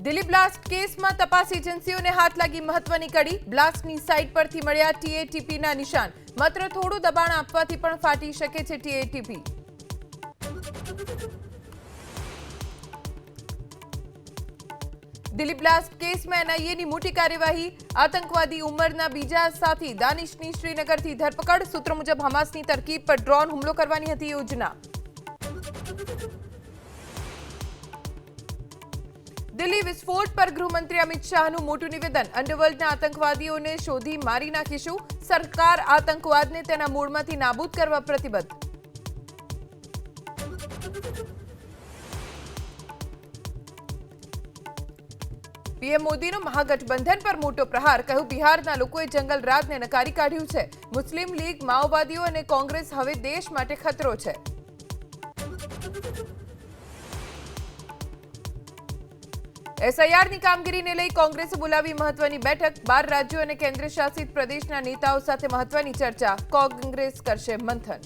Delhi blast કેસમાં તપાસ એજન્સીઓને હાથ લાગી મહત્વની કડી. બ્લાસ્ટની સાઇટ પરથી મળ્યા ટીએટીપીના નિશાન. માત્ર થોડું દબાણ આપવાથી પણ ફાટી શકે છે ટીએટીપી. દિલ્હી બ્લાસ્ટ કેસમાં એનઆઈએની મોટી કાર્યવાહી. આતંકવાદી ઉમરના બીજા સાથી દાનિશની શ્રીનગરથી ધરપકડ. સૂત્રો મુજબ હમાસની તરકીબ પર ડ્રોન હુમલો કરવાની હતી યોજના. દિલ્હી વિસ્ફોટ પર ગૃહમંત્રી અમિત શાહનું મોટું નિવેદન. અંડરવર્લ્ડના આતંકવાદીઓને શોધી મારી નાખીશું. સરકાર આતંકવાદને તેના મૂળમાંથી નાબૂદ કરવા પ્રતિબદ્ધ. પીએમ મોદીનો મહાગઠબંધન પર મોટો પ્રહાર. કહ્યું, બિહારના લોકોએ જંગલ રાજને નકારી કાઢ્યું છે. મુસ્લિમ લીગ, માઓવાદીઓ અને કોંગ્રેસ હવે દેશ માટે ખતરો છે. એસઆઈઆરની કામગીરીને લઈ કોંગ્રેસે બોલાવી મહત્વની બેઠક. 12 રાજ્યો અને કેન્દ્ર શાસિત પ્રદેશના નેતાઓ સાથે મહત્વની ચર્ચા. કોંગ્રેસ કરશે મંથન.